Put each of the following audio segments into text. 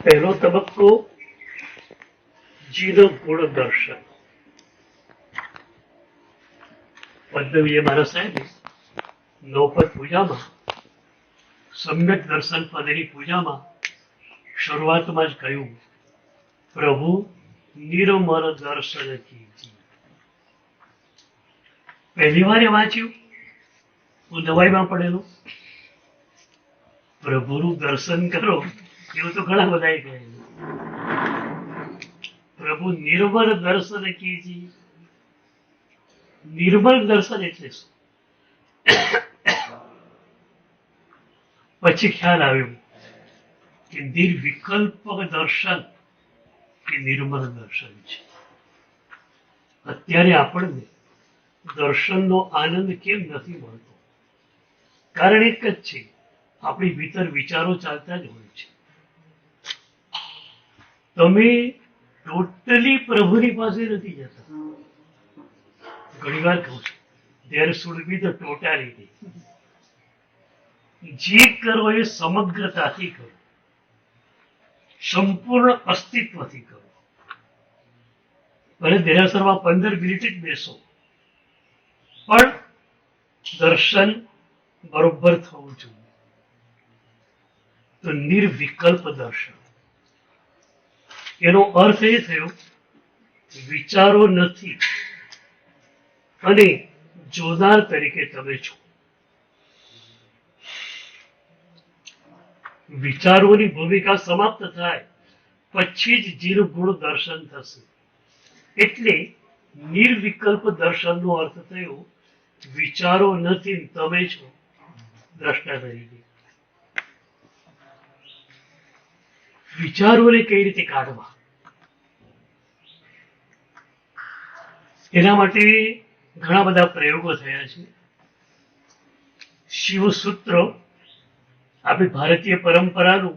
પહેલો તબક્કો જીવ ગુણ દર્શન. પદ્મવીએ મારા સાહેબ નવપદ પૂજામાં સમ્યક દર્શન પદની પૂજામાં શરૂઆતમાં જ કહ્યું, પ્રભુ નિર્મળ દર્શન કીજી. પહેલી વાર એ વાંચ્યું હું દવાઈમાં પડેલું, પ્રભુનું દર્શન કરો એવું તો ઘણા બધા કહેલું. પ્રભુ નિર્મળ દર્શન કીજી. નિર્મળ દર્શન એટલે શું? પછી ખ્યાલ આવ્યો કે નિર્વિકલ્પ દર્શન એ નિર્મળ દર્શન છે. અત્યારે આપણને દર્શનનો આનંદ કેમ નથી મળતો? કારણ એક જ છે, આપણી ભીતર વિચારો ચાલતા જ હોય છે. તમે ટોટલી પ્રભુની પાસે નથી જતા. ઘણી વાર કહું છું, there should be the totality. જે કરો એ સમગ્રતાથી કરો, સંપૂર્ણ અસ્તિત્વથી કરો. ભલે દેરાસરમાં 15 મિનિટ જ બેસો, પણ દર્શન બરોબર થવું જોઈએ. તો નિર્વિકલ્પ દર્શન એનો અર્થ એ થયો વિચારો નથી અને જોનાર તરીકે તમે છો. વિચારોની ભૂમિકા સમાપ્ત થાય પછી જ જીવ ગુણ દર્શન થશે. એટલે નિર્વિકલ્પ દર્શનનો અર્થ થયો વિચારો નથી, તમે છો દ્રષ્ટા તરીકે. વિચારોને કઈ રીતે કાઢવા, એના માટે ઘણા બધા પ્રયોગો થયા છે. શિવસૂત્ર આપણી ભારતીય પરંપરાનું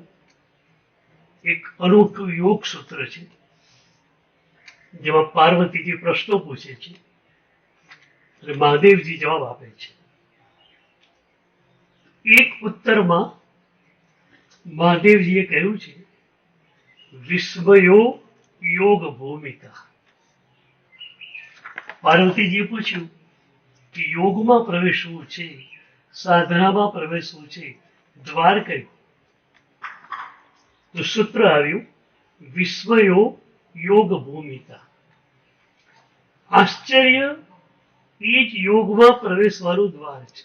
એક અનોખું યોગ સૂત્ર છે, જેમાં પાર્વતીજી પ્રશ્નો પૂછે છે અને મહાદેવજી જવાબ આપે છે. એક ઉત્તરમાં મહાદેવજીએ કહ્યું છે, વિસ્મયો યોગ ભૂમિકા. પાર્વતીજીએ પૂછ્યું કે યોગમાં પ્રવેશવું છે, સાધનામાં પ્રવેશવું છે, દ્વાર કયું? તો સૂત્ર આવ્યું, વિસ્મયો યોગ ભૂમિકા. આશ્ચર્ય એ જ યોગમાં પ્રવેશવાનું દ્વાર છે.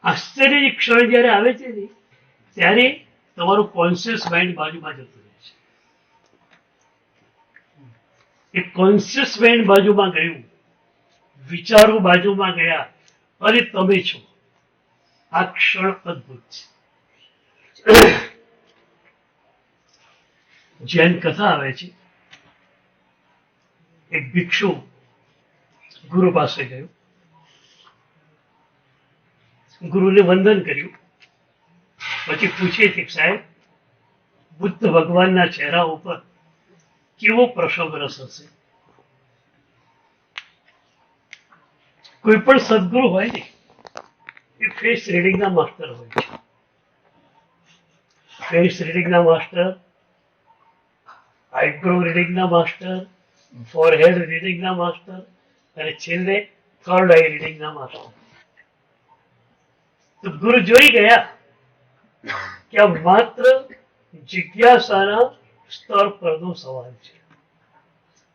આશ્ચર્ય ક્ષણ જયારે આવે છે ને, ત્યારે તમારું કોન્શિયસ માઇન્ડ બાજુમાં જતું રહે છે. એ કોન્શિયસ માઇન્ડ બાજુમાં ગયું, વિચારો બાજુમાં ગયા અને તમે છો. આ ક્ષણ અદ્ભુત છે. જૈન કથા આવે છે, એક ભિક્ષુ ગુરુ પાસે ગયો, ગુરુને વંદન કર્યું, પછી પૂછે છે, સાહેબ બુદ્ધ ભગવાનના ચહેરા ઉપર કેવો પ્રસવ રસ હશે? કોઈ પણ સદગુરુ હોય ને, એ ફેસ રીડિંગના માસ્ટર હોય છે. ફેસ રીડિંગના માસ્ટર, આઈબ્રો રીડિંગના માસ્ટર, ફોરહેડ રીડિંગના માસ્ટર અને છેલ્લે થર્ડ આઈ રીડિંગના માસ્ટર. તો ગુરુ જોઈ ગયા કે આ માત્ર જિજ્ઞાસાના સ્તર પરનો સવાલ છે.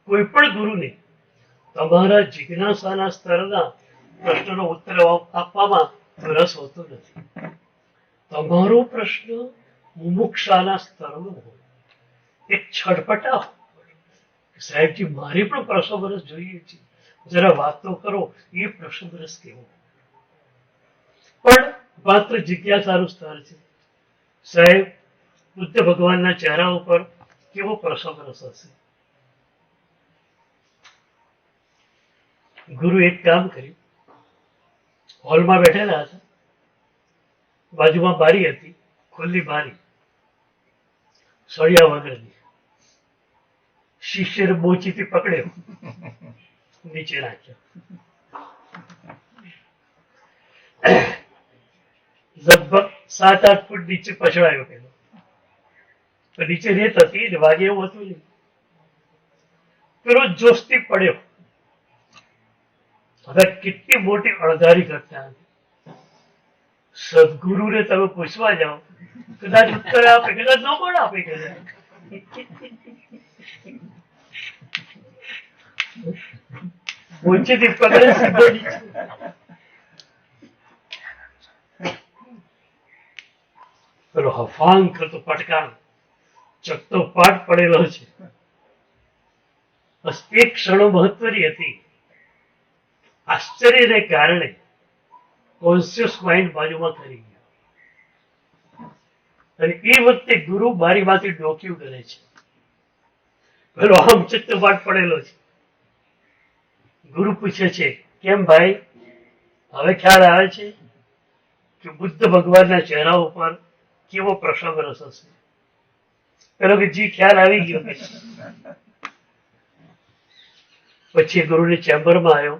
કોઈ પણ ગુરુને તમારા જિજ્ઞાસાના સ્તરના પ્રશ્નનો ઉત્તર આપવામાં રસ હોતો નથી. તમારો પ્રશ્ન મુમુક્ષાના સ્તરનો હોય. એક છટપટા, સાહેબજી મારે પણ પ્રસવ રસ જોઈએ છે, જરા વાત તો કરો, એ પ્રસવ રસ કેવો? પણ માત્ર જિજ્ઞાસાનું સ્તર છે. સાહેબ બુદ્ધ ભગવાનના ચહેરા ઉપર કેવો પ્રસવ રસ હશે? ગુરુ એક કામ કર્યું, હોલમાં બેઠેલા હતા, બાજુમાં બારી હતી, ખુલ્લી બારી, સળિયા વગરની. શિષ્યને બોચીથી પકડ્યો, નીચે રાખ્યો. લગભગ 7-8 ફૂટ નીચે પછડાયો પેલો. નીચે રેત હતી એટલે વાગે એવું હતું નહીં. પેલો જોશથી પડ્યો. હવે કેટલી મોટી અણધારી ઘટના હતી. સદગુરુને તમે પૂછવા જાઓ, કદાચ ઉત્તર આપે, કદાચ ન પણ આપે. કદાચ ઊંચેથી પકડે સીધો નીચે. પેલો હફાંગ કરતો પટકારો ચકતો પાટ પડેલો છે. બસ એક ક્ષણો મહત્વની હતી. આશ્ચર્યને કારણે કોન્શિયસ માઇન્ડ બાજુમાં કરી ગયો અને એ વખતે ગુરુ બારીમાંથી ડોક્યું કરે છે. પેલો આમ ચકતો પાટ પડેલો છે. ગુરુ પૂછે છે, કેમ ભાઈ, હવે ખ્યાલ આવે છે કે બુદ્ધ ભગવાનના ચહેરા ઉપર કેવો પ્રસંગ રસ હશે? પેલો કે જી ખ્યાલ આવી ગયો. પછી ગુરુની ચેમ્બરમાં આવ્યો,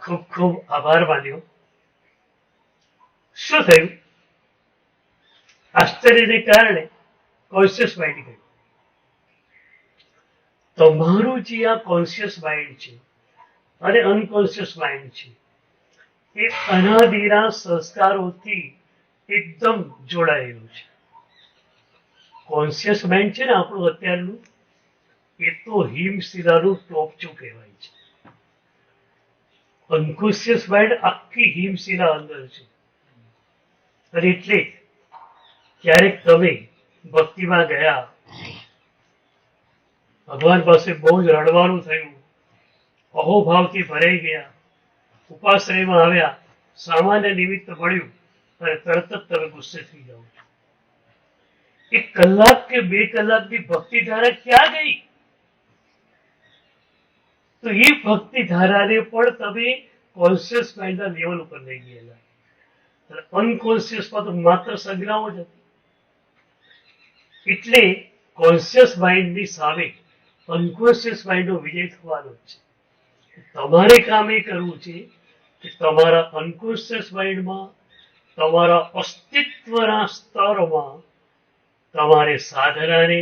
ખૂબ ખૂબ આભાર માન્યો. શું થયું? આશ્ચર્યને કારણે કોન્શિયસ માઇન્ડ ગયું. તમારું જે આ કોન્શિયસ માઇન્ડ છે અને અનકોન્શિયસ માઇન્ડ છે એ અનાદિના સંસ્કારોથી એકદમ જોડાયેલું છે. કોન્શિયસ માઇન્ડ છે ને આપણું અત્યારનું, એ તો હિમશિલાનું ટોપચું કહેવાય છે. અનકોન્શિયસ માઇન્ડ આખી હિમશિલા અંદર છે. અને એટલે ક્યારેક તમે ભક્તિમાં ગયા, ભગવાન પાસે બહુ જ રડવાનું થયું, અહોભાવથી ભરાઈ ગયા, ઉપાશ્રયમાં આવ્યા, સામાન્ય નિમિત્ત મળ્યું અને તરત જ તમે ગુસ્સે થઈ જાઓ છો. 1 કલાક કે 2 કલાકની ભક્તિ ધારા ક્યાં ગઈ? તો એ ભક્તિ ધારાને પણ તમે કોન્શિયસ માઇન્ડના લેવલ ઉપર લઈ ગયેલા. અનકોન્શિયસમાં તો માત્ર સંજ્ઞાઓ જ હતી. એટલે કોન્શિયસ માઇન્ડની સામે અનકોન્શિયસ માઇન્ડનો વિજય થવાનો છે. તમારે કામ એ કરવું છે કે તમારા અનકોન્શિયસ માઇન્ડમાં, તમારા અસ્તિત્વના સ્તરમાં તમારે સાધનાને,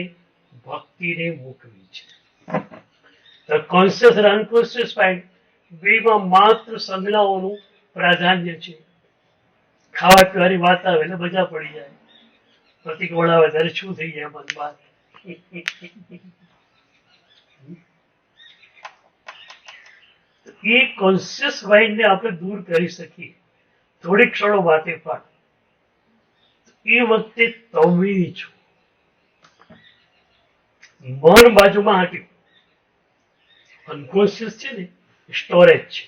ભક્તિને મૂકવી છે. કોન્શિયસ અને અનકોન્શિયસ માઇન્ડ બેમાં માત્ર સંજ્ઞાઓનું પ્રાધાન્ય છે. ખાવા પીવાની વાત આવે એટલે મજા પડી જાય, પ્રતિક વળાવે ત્યારે શું થઈ જાય મનમાં. એ કોન્શિયસ માઇન્ડને આપણે દૂર કરી શકીએ થોડી ક્ષણો માટે પણ. એ વખતે તમે છો. મન બાજુમાં હટ્યું. અનકોન્શિયસ છે ને સ્ટોરેજ છે,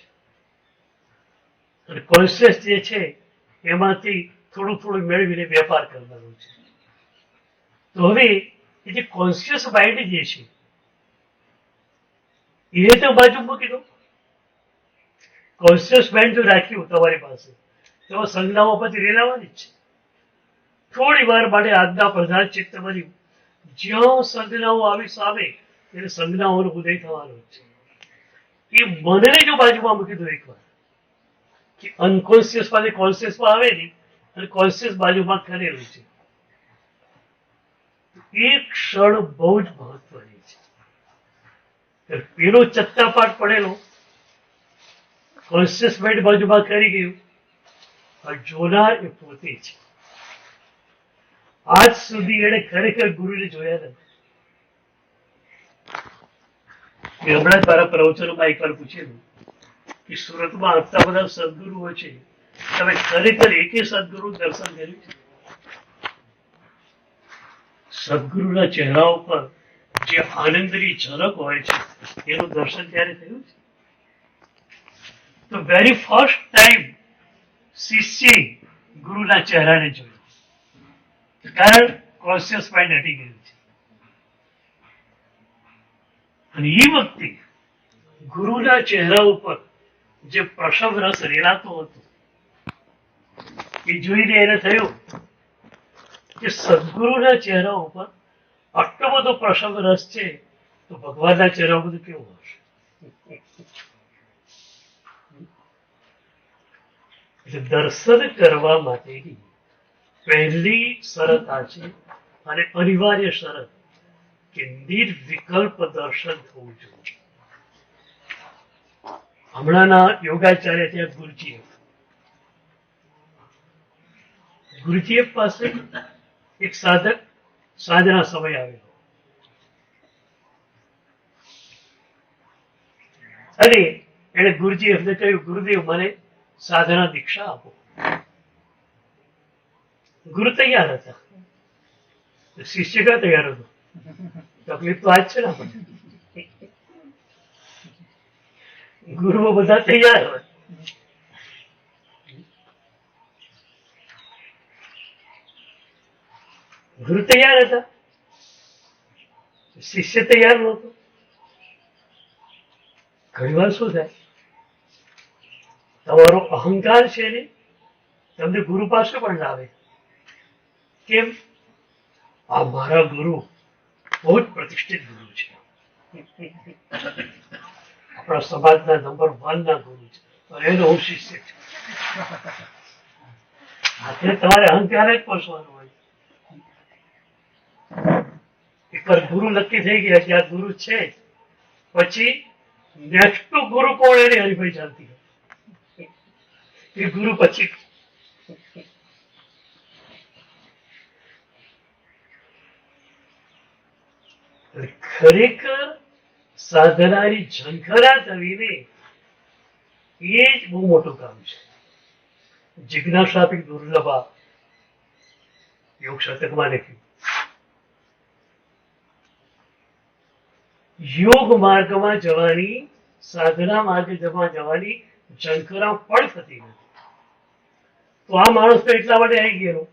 અને કોન્શિયસ જે છે એમાંથી થોડું થોડું મેળવીને વેપાર કરવાનો છે. તો હવે એ જે કોન્શિયસ માઇન્ડ જે છે એ તો બાજુ મૂકી દો. કોન્શિયસ માઇન્ડ જો રાખ્યું તમારી પાસે તો સંજ્ઞાઓ પછી રેલાવાની જ છે. થોડી વાર માટે આજ્ઞા પ્રધાન ચિત્ત બન્યું. જ્યાં સંજ્ઞાઓ આવી સામે એટલે સંજ્ઞાઓનો ઉદય થવાનો છે. એ મનને જો બાજુમાં મૂકી દો એકવાર, કે અનકોન્શિયસ માંથી કોન્શિયસમાં આવે નહીં અને કોન્શિયસ બાજુમાં કરેલું છે, એક ક્ષણ બહુ જ મહત્વની છે. પેલો ચત્તાપાટ પડેલો કોન્શિયસ માઇન્ડ બાજુમાં કરી ગયું, જોનાર એ પોતે છે. આજ સુધી એને ખરેખર ગુરુને જોયા નથી. હમણાં તારા પ્રવચનોમાં એકવાર પૂછેલું કે સુરતમાં આટલા બધા સદગુરુઓ છે, તમે ખરેખર એકે સદગુરુ દર્શન કર્યું છે? સદગુરુના ચહેરા ઉપર જે આનંદની ઝલક હોય છે એનું દર્શન ત્યારે થયું છે? તો વેરી ફર્સ્ટ ટાઈમ શિષ્ય ગુરુના ચહેરાને જોયો, કારણ કોન્શિયસ માઇન્ડ હટી ગયું છે. અને એ વખતે ગુરુના ચહેરા ઉપર જે પ્રસવ રસ રેલાતો હતો એ જોઈને એને થયું કે સદગુરુના ચહેરા ઉપર આટલો બધો પ્રસવ રસ છે તો ભગવાનના ચહેરા બધું કેવું હશે? એટલે દર્શન કરવા માટેની પહેલી શરત આ છે અને અનિવાર્ય શરત કે નિર્વિકલ્પ દર્શન થવું જોઈએ. હમણાંના યોગાચાર્ય ત્યાં ગુરુજીએફ પાસે એક સાધક સાંજના સમય આવેલો અને એને ગુરુજીએફને કહ્યું, ગુરુદેવ મને સાધના દીક્ષા આપો. ગુરુ તૈયાર હતા. શિષ્ય ક્યાં તૈયાર હતો? તકલીફ તો આજ છે ને આપણને. ગુરુઓ બધા તૈયાર હોય. ગુરુ તૈયાર હતા, શિષ્ય તૈયાર નહોતો. ઘણી વાર શું થાય, તમારો અહંકાર છે ને તમને ગુરુ પાસે પણ લાવે. કેમ? આ મારા ગુરુ બહુ જ પ્રતિષ્ઠિત ગુરુ છે, આપણા સમાજના નંબર 1 ના ગુરુ છે, એનો હું શિષ્ય છું. આખરે તમારે અહંકાર જ પોષવાનો હોય. એકવાર ગુરુ નક્કી થઈ ગયા કે આ ગુરુ છે, પછી નેક્સ્ટ ગુરુ કોણ એની હરીફાઈ ચાલતી હોય. એ ગુરુ પછી ખરેખર સાધનાની ઝંખરા થવીને એ જ બહુ મોટું કામ છે. જિજ્ઞાસાપી દુર્લભા યોગ શતકમાં લખ્યું. યોગ માર્ગમાં જવાની, સાધના માર્ગમાં જવાની ઝંખરા પણ થતી નથી. તો આ માણસ તો એટલા માટે આવી ગયેલો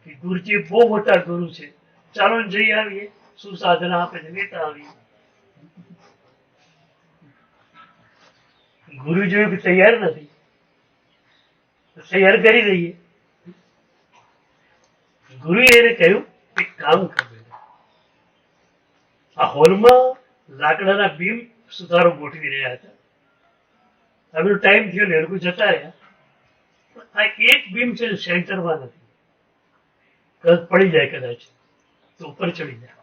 કે ગુરુજી બહુ મોટા ગુરુ છે, ચાલો જઈ આવીએ, શું સાધના આપે છે લેતા આવીએ. ગુરુ જોયું કે તૈયાર નથી, તૈયાર કરી દઈએ. ગુરુએ એને કહ્યું એક કામ કરવું, આ હોલમાં લાકડાના બીમ સુધારો ગોઠવી રહ્યા હતા. હવે ટાઈમ થયો ને લોકો જતા રહ્યા. આ એક બીમ છે સેન્ટરમાં નથી, પડી જાય કદાચ તો ઉપર ચડી જાય.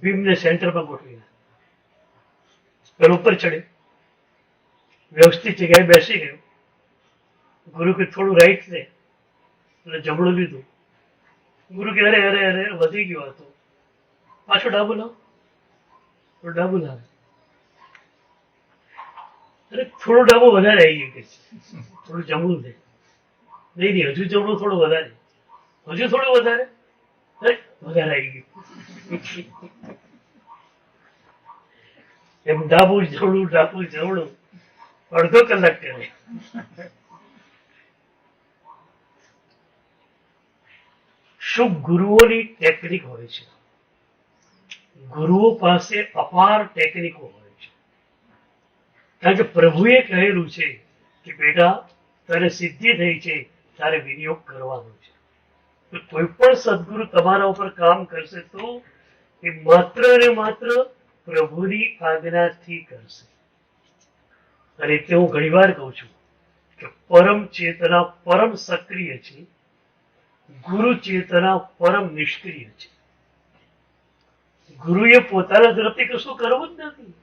બીમને સેન્ટરમાં ગોઠવી નાખે. પેલો ઉપર ચડે, વ્યવસ્થિત જગ્યાએ બેસી ગયો. ગુરુ કે થોડું રાઈટ લે, એટલે જમણું લીધું. ગુરુ કે અરે અરે અરે વધી ગયો હતો, પાછો ડાબુ લાવ. ડાબુ લાવે, અરે થોડું ડાબુ વધારે આવી ગયું કે થોડું જમણું લે. નહીં હજુ જમણું થોડું વધારે, હજુ થોડું વધારે, વધારે આવી ગયું. એમ ડાબુ જમણું અડધો કલાક કરે. શું ગુરુઓની ટેકનિક હોય છે? ગુરુઓ પાસે અપાર ટેકનિકો હોય છે. કારણ કે પ્રભુએ કહેલું છે કે બેટા તને સિદ્ધિ થઈ છે, તારે વિનિયોગ કરવાનો છે. તો કોઈ પણ સદગુરુ તમારા ઉપર કામ કરશે તો એ માત્ર ને માત્ર પ્રભુની આજ્ઞાથી કરશે. અને તે હું ઘણી વાર કહું છું કે પરમ ચેતના પરમ સક્રિય છે, ગુરુ ચેતના પરમ નિષ્ક્રિય છે. ગુરુએ પોતાના તરફથી કશું કરવું જ નથી.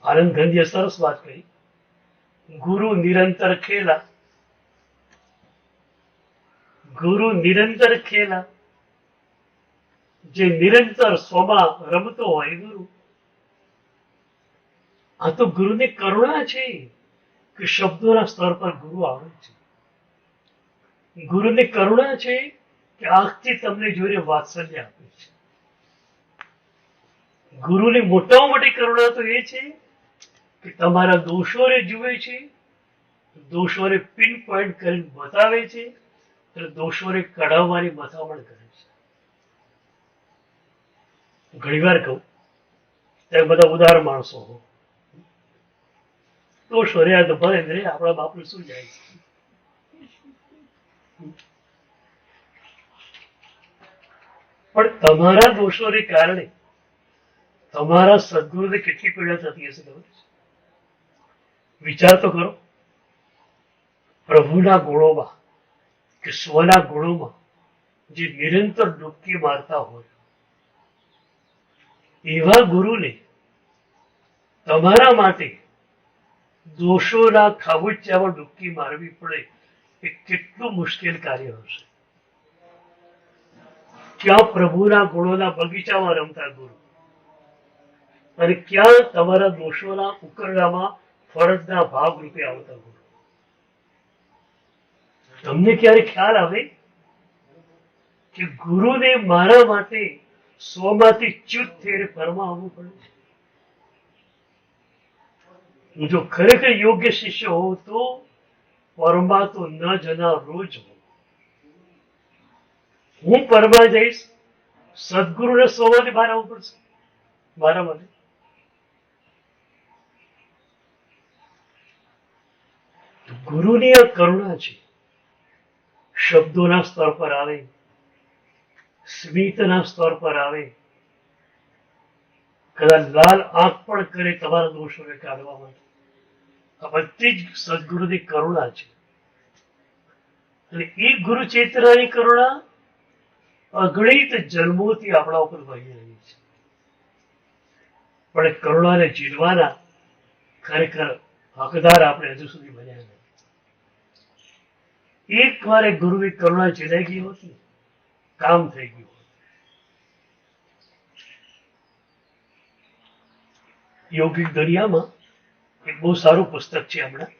આનંદ ગંધીએ સરસ વાત કહી, ગુરુ નિરંતર ખેલા, ગુરુ નિરંતર ખેલા. જે નિરંતર સ્વમાં રમતો હોય ગુરુ. આ તો ગુરુની કરુણા છે કે શબ્દોના સ્તર પર ગુરુ આવે છે. ગુરુની કરુણા છે કે આંખથી તમને જોઈને વાત્સલ્ય આપે છે. ગુરુની મોટામાં મોટી કરુણા તો એ છે કે તમારા દોષોને જુએ છે, દોષોને પિન પોઈન્ટ કરીને બતાવે છે, અને દોષોને કઢાવવાની મથામણ કરે છે. ઘણી વાર કહું ત્યારે બધા ઉદાર માણસો હો, દોષ વર્યા તો ભલે રે, આપણા બાપનું શું જાય છે. પણ તમારા દોષોને કારણે તમારા સદગુરુને કેટલી પીડા થતી હશે ખબર છે? વિચાર તો કરો. પ્રભુના ગુણોમાં કે સ્વના ગુણોમાં જે નિરંતર ડૂબકી મારતા હોય એવા ગુરુને તમારા માટે દોષોના ખાબોચિયામાં ડૂબકી મારવી પડે એ કેટલું મુશ્કેલ કાર્ય હશે. ક્યાં પ્રભુના ગુણોના બગીચામાં રમતા ગુરુ અને ક્યાં તમારા દોષોના ઉકરડામાં ફરજના ભાગ રૂપે આવતા ગુરુ. તમને ક્યારે ખ્યાલ આવે કે ગુરુને મારા માટે સ્વમાંથી ચ્યુત થઈને ફરમાં આવવું પડે છે? હું જો ખરેખર યોગ્ય શિષ્ય હોઉં તો પરમાં તો ન જના રોજ હોઉં. હું પરમાં જઈશ, સદગુરુને સ્વમાંથી બહાર આવવું પડશે મારા માટે. ગુરુની આ કરુણા છે. શબ્દોના સ્તર પર આવે, સ્મિતના સ્તર પર આવે, કદાચ લાલ આંખ પણ કરે તમારા દોષોને કાઢવા માટે. આ બધી જ સદગુરુની કરુણા છે. અને એ ગુરુ ચેતનાની કરુણા અગણિત જન્મોથી આપણા ઉપર વહી રહી છે. પણ એ કરુણાને ઝીલવાના ખરેખર હકદાર આપણે હજુ સુધી બન્યા નથી. એક વાર એ ગુરુની કરુણા ઝીલાઈ ગઈ હોતી, કામ થઈ ગયું. યોગિક દુનિયામાં એક બહુ સારું પુસ્તક છે હમણાં,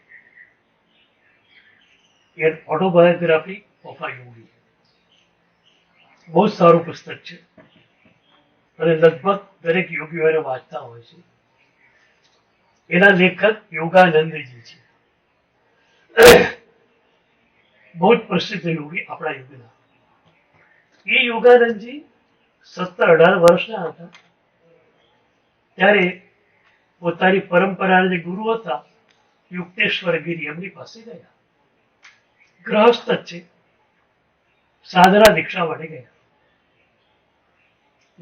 ઓટોબાયોગ્રાફી ઓફ અ યોગી. બહુ સારું પુસ્તક છે અને લગભગ દરેક યોગીઓ એને વાંચતા હોય છે. એના લેખક યોગાનંદજી છે. બહુ જ પ્રસિદ્ધ યોગી આપણા યુગના. એ યોગાનંદજી 17-18 વર્ષના હતા ત્યારે પોતાની પરંપરાના જે ગુરુ હતા યુક્તેશ્વર ગિરી એમની પાસે ગયા. ગ્રહસ્થ જ છે, સાધના દીક્ષા માટે ગયા.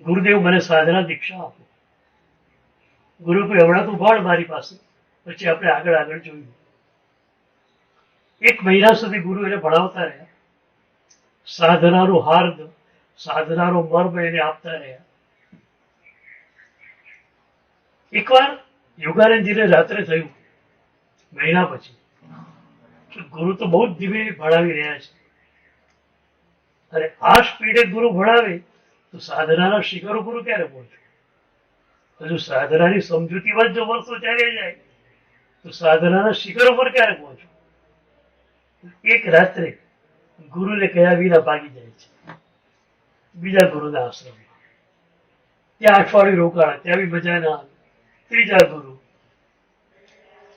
ગુરુદેવ મને સાધના દીક્ષા આપો. ગુરુ કોઈ હમણાં તું ભાળ મારી પાસે, પછી આપણે આગળ આગળ જોયું. 1 મહિના સુધી ગુરુ એને ભણાવતા રહ્યા. સાધનાનું હાર્દ, સાધનાનો મર્મ એને આપતા રહ્યા. એકવાર યોગાનંદજીને રાત્રે થયું, મહિના પછી, ગુરુ તો બહુ જ ધીમે ભણાવી રહ્યા છે અને આ સ્પીડે ગુરુ ભણાવે તો સાધનાના શિખરો ગુરુ ક્યારે પહોંચે? હજુ સાધનાની સમજૂતીમાં જો વર્ષો ચાલ્યા જાય તો સાધનાના શિખરો પર ક્યારે પહોંચો? એક રાત્રે ગુરુને કયા વિના ભાગી જાય છે બીજા ગુરુના આશ્રમમાં. ત્યાં અઠવાડિયું રોકાણા, ત્યાં બી મજા ના આવે. ત્રીજા ગુરુ,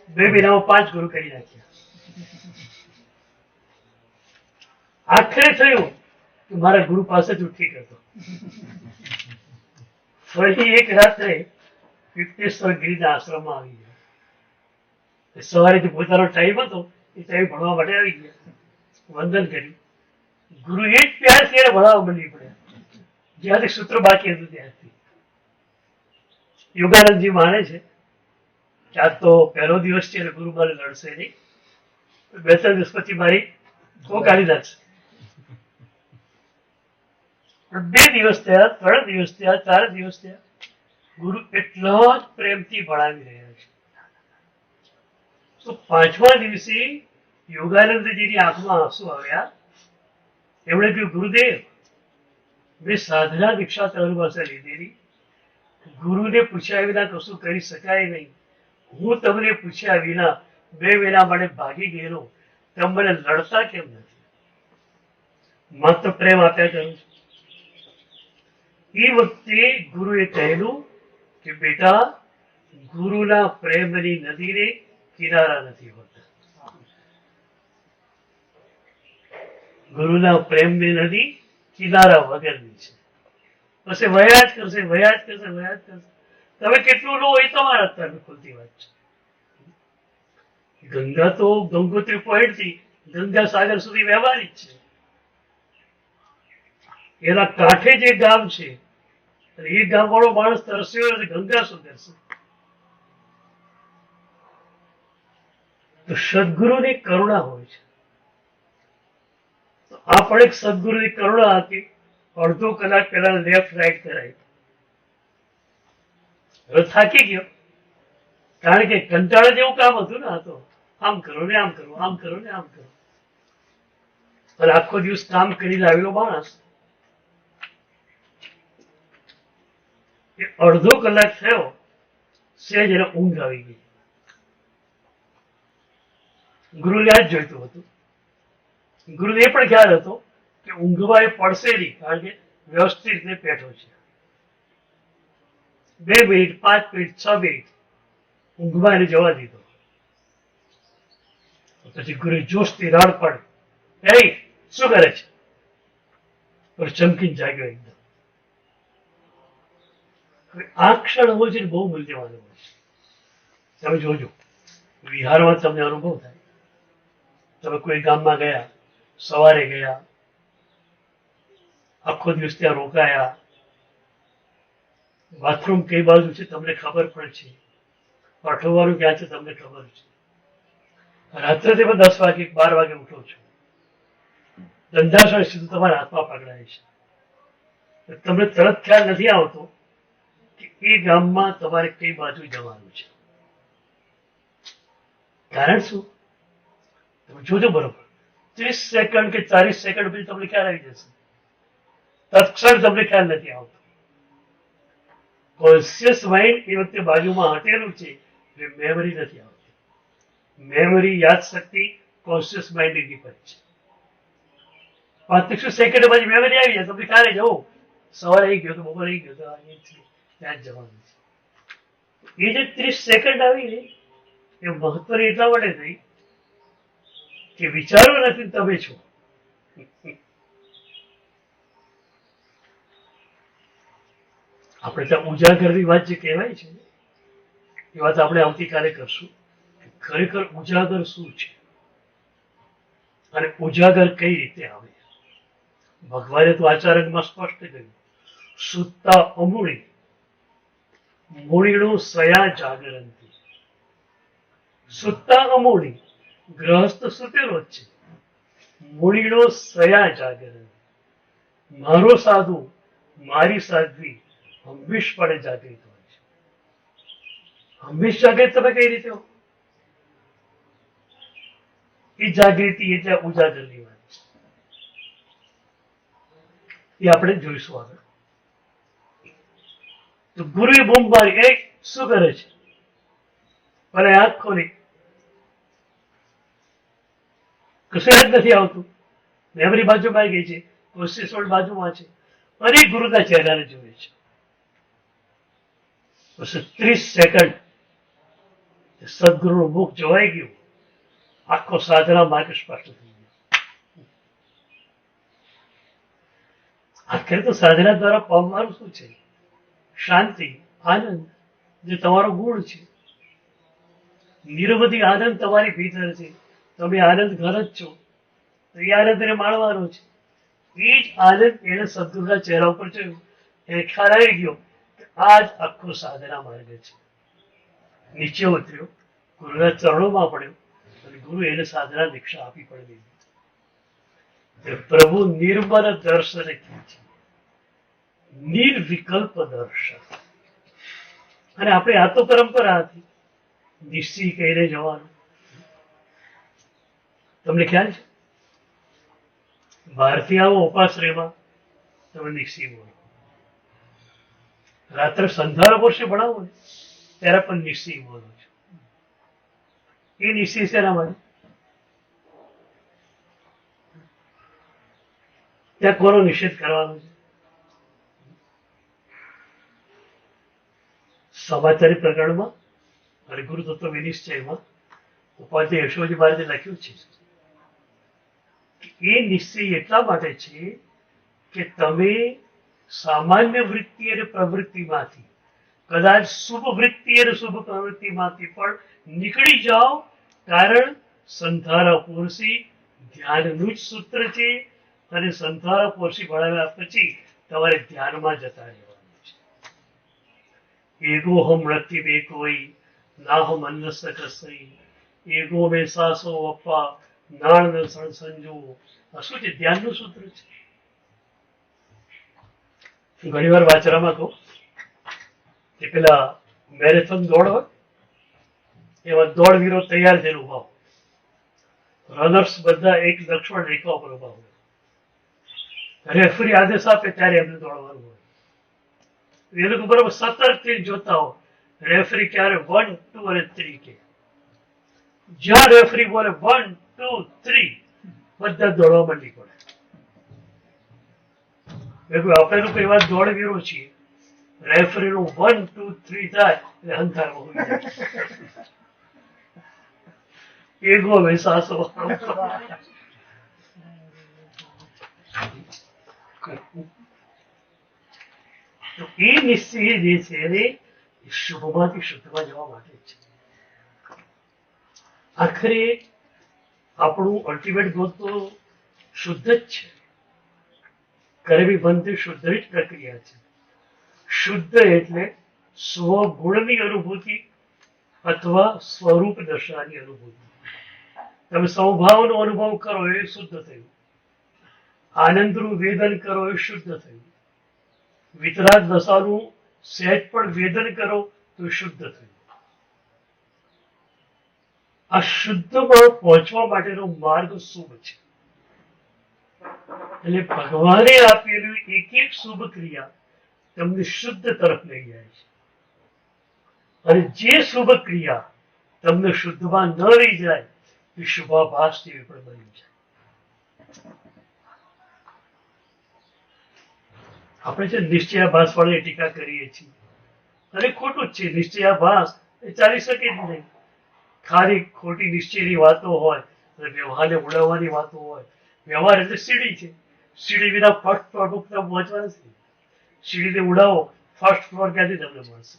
2 મહિનામાં 5 ગુરુ કરી નાખ્યા. આખરે થયું કે મારા ગુરુ પાસે જ ઠીક હતો. ફરી એક રાત્રે યુક્તેશ્વર ગિરીના આશ્રમમાં આવી ગયા. સવારે જે પોતાનો ટાઈમ હતો એ ટાઈમ ભણવા માટે આવી ગયા. વંદન કર્યું. ગુરુ એ જ પ્યારથી એને ભણાવવા બની પડ્યા જ્યાંથી સૂત્ર બાકી હતું ત્યાંથી. યોગાનંદજી માને છે કે આજ તો પહેલો દિવસ છે એટલે ગુરુ મારે લડશે નહીં, 2-3 દિવસ પછી મારી કાઢી નાખશે. 2 દિવસ થયા, 3 દિવસ થયા, 4 દિવસ થયા, ગુરુ એટલા જ પ્રેમથી ભણાવી રહ્યા છે. તો 5મા દિવસે યોગાનંદજીની આંખમાં આંસુ આવ્યા. એમણે કહ્યું, ગુરુદેવ, મેં સાધના દીક્ષા તમારી પાસે લીધેલી, ગુરુને પૂછ્યા વિના કશું કરી શકાય નહીં. હું તમને પૂછ્યા વિના 2 મહિના માટે ભાગી ગયેલો, તમે મને લડતા કેમ નથી? માત્ર પ્રેમ આપ્યા કરું છું. એ વખતે ગુરુએ કહેલું કે બેટા, ગુરુના પ્રેમની નદીને કિનારા નથી હોતા. ગુરુના પ્રેમની નદી કિનારા વગરની છે. પછી વયા જ કરશે, વયા જ કરશે, વયા જ કરશે. તમે કેટલું લો એ તમારા અત્યારની ખુલતી વાત છે. ગંગા તો ગંગોત્રી પોઈન્ટ થી ગંગા સાગર સુધી વ્યવહારિક છે. એના કાંઠે જે ગામ છે એ ગામ વાળો માણસ તરસ્યો ગંગા શું કરશે? તો સદગુરુની કરુણા હોય છે. તો આ પણ એક સદગુરુની કરુણા હતી. અડધો કલાક પહેલા લેફ્ટ રાઈટ કરાય. હવે થાકી ગયો, કારણ કે કંટાળા જેવું કામ હતું ને. આ તો આમ કરો ને આમ કરો, આમ કરો ને આમ કરો. અને આખો દિવસ કામ કરી લાવેલો માણસ એ અડધો કલાક થયો, સહેજ એને ઊંઘ આવી ગઈ. ગુરુને આ જ જોઈતું હતું. ગુરુને એ પણ ખ્યાલ હતો કે ઊંઘવા એ પડશે નહીં, કારણ કે વ્યવસ્થિત રીતે બેઠો છે. 2 મિનિટ, 5 મિનિટ, 6 મિનિટ ઊંઘમાં એને જવા દીધો. પછી ગુરુ જોશથી રાડ પાડી, એ શું કરે છે? પણ ચમકીને જાગ્યો એકદમ. હવે આ ક્ષણ હોય છે ને, બહુ મૂલ્યવાન હોય છે. તમે જોજો, વિહારમાં તમને અનુભવ થાય. તમે કોઈ ગામમાં ગયા, સવારે ગયા, આખો દિવસ ત્યાં રોકાયા, બાથરૂમ કઈ બાજુ છે તમને ખબર પણ છે, પાઠવવાનું ક્યાં છે તમને ખબર છે. રાત્રે તમે 10 વાગે 12 વાગે ઉઠો છો, ધંધાશય સીધું તમારા હાથમાં પકડાય છે. તમને તરત ખ્યાલ નથી આવતો કે એ ગામમાં તમારે કઈ બાજુ જવાનું છે. કારણ શું? તમે જોજો બરોબર, 30 સેકન્ડ કે 40 સેકન્ડ પછી તમને ખ્યાલ આવી જશે. તત્ક્ષણ તમને ખ્યાલ નથી આવતો. કોન્શિયસ માઇન્ડ એ વખતે બાજુમાં હટેલું છે, એટલે મેમરી નથી આવતી. મેમરી, યાદ શક્તિ કોન્શિયસ માઇન્ડ ની પર છે. 25 સેકન્ડ પછી મેમરી આવી જાય, તમને ખ્યાલ જવો સવારે આવી ગયો તો બપોરે આવી ગયો તો ત્યાં જ જવાનું છે. એ જે 30 સેકન્ડ આવી ને, એ મહત્વની એટલા માટે થઈ કે વિચારો નથી, તમે છો. આપણે ત્યાં ઉજાગરની વાત જે કહેવાય છે, એ વાત આપણે આવતીકાલે કરશું. ખરેખર ઉજાગર શું છે અને ઉજાગર કઈ રીતે આવે. ભગવાને તો આચારકમાં સ્પષ્ટ કહ્યું, સુતા અમૂળી મૂળીનું સયા જાગરંતી. સુતા અમૂળી, ગ્રહસ્થ સુતેલો જ છે, મૂળીનો સયા જાગરણ. મારો સાધુ, મારી સાધ્વી હંમેશ પડે જાગૃત હોય છે. હંમેશ જાગૃત તમે કઈ રીતે હો? એ જાગૃતિ એટલે ઉજાગરની વાત છે. એ આપણે જોઈશું આગળ. તો ગુરુએ બૂમ પાડી, એ શું કરે છે? મને આંખ ખોલી, કશું જ નથી આવતું. મેમરી બાજુમાં આવી ગઈ છે, કોશિશ બાજુમાં છે, અને ગુરુના ચહેરાને જોવે છે. પછી 30 સેકન્ડ સદગુરુનું મુખ જોવાઈ ગયું, આખો સાધના માર્ગ સ્પષ્ટ થઈ ગયો. આખરે તો સાધના દ્વારા પામવાનું શું છે? શાંતિ, આનંદ, જે તમારો ગુણ છે. નિરવધિ આનંદ તમારી ભીતર છે. તમે આનંદ ઘર જ છો, તો એ આનંદ એને માણવાનો છે. એ જ આનંદ એને સદગુરુના ચહેરા ઉપર જોયું, એને ખ્યાલ આવી ગયો કે આ જ આખો સાધના માર્ગ છે. નીચે ઉતર્યો, ગુરુના ચરણોમાં પડ્યો, અને ગુરુ એને સાધના દીક્ષા આપી પણ દીધી. પ્રભુ નિર્મલ દર્શન કીધું, નિર્વિકલ્પ દર્શન. અને આપણે આ તો પરંપરા હતી, નિશ્ચય કહીને જવાનું. તમને ખ્યાલ છે, બહારથી આવો ઉપાશ્રયમાં તમે નિશ્ચય બોલો. રાત્રે સંધારા વર્ષે ભણાવો ને ત્યારે પણ નિશ્ચય બોલો છો. એ નિશ્ચય શેના માટે? ત્યાં કોનો નિષેધ કરવાનો છે? સમાચારી પ્રકરણમાં અને ગુરુ તત્વ વિનિશ્ચયમાં ઉપાધ્યાય યશોજી મહારાજે લખ્યું છે કે એ નિશ્ચય એટલા માટે છે કે તમે સામાન્ય વૃત્તિ અને પ્રવૃત્તિમાંથી, કદાચ શુભ વૃત્તિ અને શુભ પ્રવૃત્તિમાંથી પણ નીકળી જાઓ. કારણ સંધારા પોરસી ધ્યાનનું જ સૂત્ર છે, અને સંધારા પોરસી ભણાવ્યા પછી તમારે ધ્યાનમાં જતા રહેવાનું છે. એગો હમ રખી બે કોઈ ના હમ અન્ન સકસઈ, એગો મેં સાસો અપ્પા નાણ નસણ સંજોવો, આ શું છે? ધ્યાનનું સૂત્ર છે. ઘણી વાર વાંચવામાં કહું કે પેલા મેરેથોન દોડ હોય એમાં દોડવીરો તૈયાર થઈને ઉભા હોય, રનર્સ બધા એક લક્ષ્મણ રેખા ઉપર ઉભા હોય, રેફરી આદેશ આપે ત્યારે એમને દોડવાનું હોય. એ લોકો બરાબર સતર્કથી જોતા હોય રેફરી ક્યારે 1, 2 અને 3 કે. જ્યાં રેફરી બોલે 1, 2, 3 બધા દોડવા માંડી પડે. આપણે લોકો એવા દોડવીરો છીએ, રેફરી નું 1, 2, 3 થાય એટલે અંધારમાં હોઈ જાય. એગો વિશ્વાસો. તો એ નિશ્ચય જે છે એને શુભમાંથી શુદ્ધમાં જવા માટે છે. આખરે આપણું અલ્ટિમેટ ગોલ તો શુદ્ધ જ છે. કરવી બનતી શુદ્ધ જ પ્રક્રિયા છે. શુદ્ધ એટલે સ્વગુણની અનુભૂતિ અથવા સ્વરૂપ દશાની અનુભૂતિ. તમે સ્વભાવનો અનુભવ કરો એ શુદ્ધ થયું, આનંદનું વેદન કરો એ શુદ્ધ થયું, વિતરાગ દશાનું સહેજ પણ વેદન કરો તો શુદ્ધ થયું. આ શુદ્ધમાં પહોંચવા માટેનો માર્ગ શુભ છે. એટલે ભગવાને આપેલું એક એક શુભ ક્રિયા તમને શુદ્ધ તરફ લઈ જાય છે. અને જે શુભ ક્રિયા તમને શુદ્ધમાં ન લઈ જાય એ શુભાભાસ જેવી પણ બની જાય. આપણે છે નિશ્ચયાભાસ વાળી ટીકા કરીએ છીએ અને ખોટું જ છે. નિશ્ચયાભાસ એ ચાલી શકે જ નહીં. ખાલી ખોટી નિશ્ચયની વાતો હોય અને વ્યવહારને ઉડાવવાની વાતો હોય. વ્યવહાર એટલે સીડી છે. સીડી વિના ફર્સ્ટ ફ્લોર ઉપર પહોંચવા નથી. સીડીને ઉડાવો ફર્સ્ટ ફ્લોર ક્યાંથી તમને મળશે?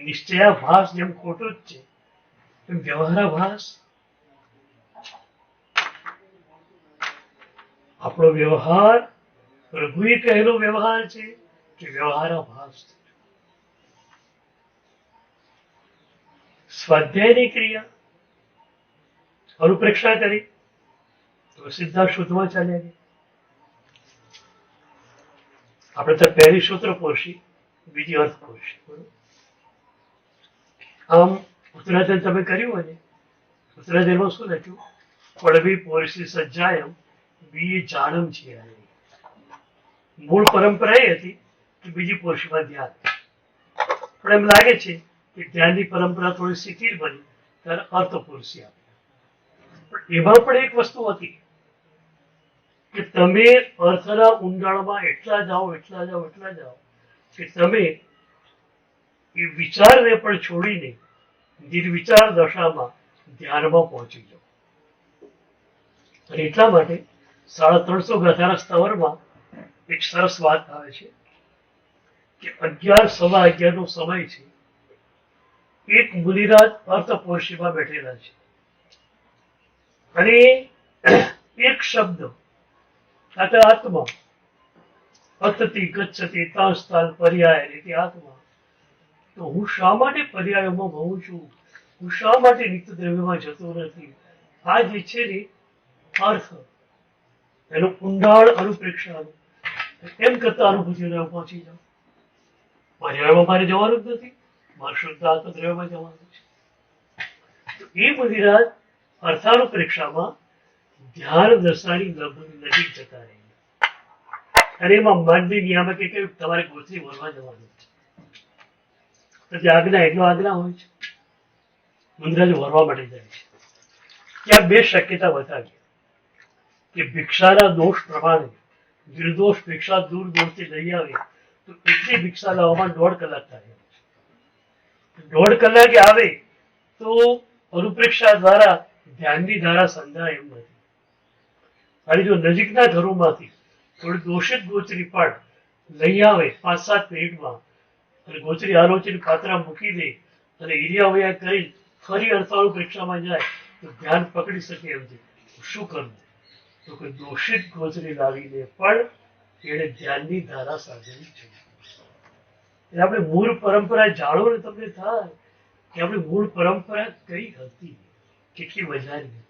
નિશ્ચયાભાસ જેમ ખોટો જ છે એમ વ્યવહારાભાસ. આપણો વ્યવહાર પ્રભુએ કહેલો વ્યવહાર છે કે વ્યવહારાભાસ. સ્વાધ્યાયની ક્રિયા અનુપ્રેક્ષા કરી તો સીધા શુદ્ધમાં ચાલ્યા ગયા. આપણે તો પહેલી સૂત્ર પોષી, બીજી અર્થ પોષી. આમ ઉત્તરાધ્યાય તમે કર્યું હોય ને, ઉત્તરાધ્યાયમાં શું લખ્યું? પડવી પોષી સજ્જાયમ બી જાણમ છે. મૂળ પરંપરા એ હતી કે બીજી પોષીમાં ધ્યાન. પણ એમ લાગે છે કે ધ્યાનની પરંપરા થોડી શિથિલ બની ત્યારે અર્થપુરુષી આપી. પણ એમાં પણ એક વસ્તુ હતી કે તમે અર્થના ઊંડાણમાં એટલા જાઓ કે તમે એ વિચારને પણ છોડીને નિર્વિચાર દશામાં ધ્યાનમાં પહોંચી જાઓ. અને એટલા માટે 350 ગાથાના સ્તવરમાં એક સરસ વાત આવે છે કે 11, 11:15 નો સમય છે. એક મુનિરાજ અર્થપોષીમાં બેઠેલા છે અને એક શબ્દ આત્મા અતતિ ગચ્છતિ તાંસ્તાન પર્યાય રીતે આત્મા. તો હું શા માટે પર્યાયોમાં હોઉં છું? હું શા માટે નિત્ય દ્રવ્યમાં જતો નથી? આ જે છે ને અર્થ, એનું ઊંડાણ અનુપ્રેક્ષાનું એમ કરતા અનુભૂતિને પહોંચી જાઓ. પર્યાયમાં મારે જવાનું જ નથી, મારે શુદ્ધ આત્મદ્રવ્યમાં જવાનું છે. તો એ મુનિરાજ અર્થાનુપ્રેક્ષામાં ધ્યાન દશાની નજીક જતા રહે. અને એમાં મનની નિયામકે કહ્યું તમારે ગોત્રી વળવા જવાનું છે. તો જે આજ્ઞા એટલો આજ્ઞા હોય છે. મુનિરાજ વરવા માટે જાય છે. ત્યાં બે શક્યતા બતાવી કે ભિક્ષાના દોષ પ્રમાણે નિર્દોષ ભિક્ષા દૂર દૂરથી લઈ આવે તો એટલી ભિક્ષા લાવવામાં 1.5 કલાક થાય. 1.5 કલાકે આવે તો અનુપ્રેક્ષા દ્વારા ધ્યાનની ધારા સંધાય એમ નથી. અને જો નજીકના ઘરોમાંથી થોડી દોષિત ગોચરી પણ લઈ આવે 5-7 મિનિટમાં અને ગોચરી આલોચન પાત્રા મૂકી દે અને ઈરિયાવયા કરી ફરી અર્થાનુપ્રેક્ષામાં જાય તો ધ્યાન પકડી શકે એમ છે. શું કરવું? તો કે દોષિત ગોચરી લાવીને પણ એને ધ્યાનની ધારા સાધવી છે. એટલે આપણે મૂળ પરંપરા જાણો ને તમને થાય કે આપણી મૂળ પરંપરા કઈ હતી, કેટલી મજાની હતી.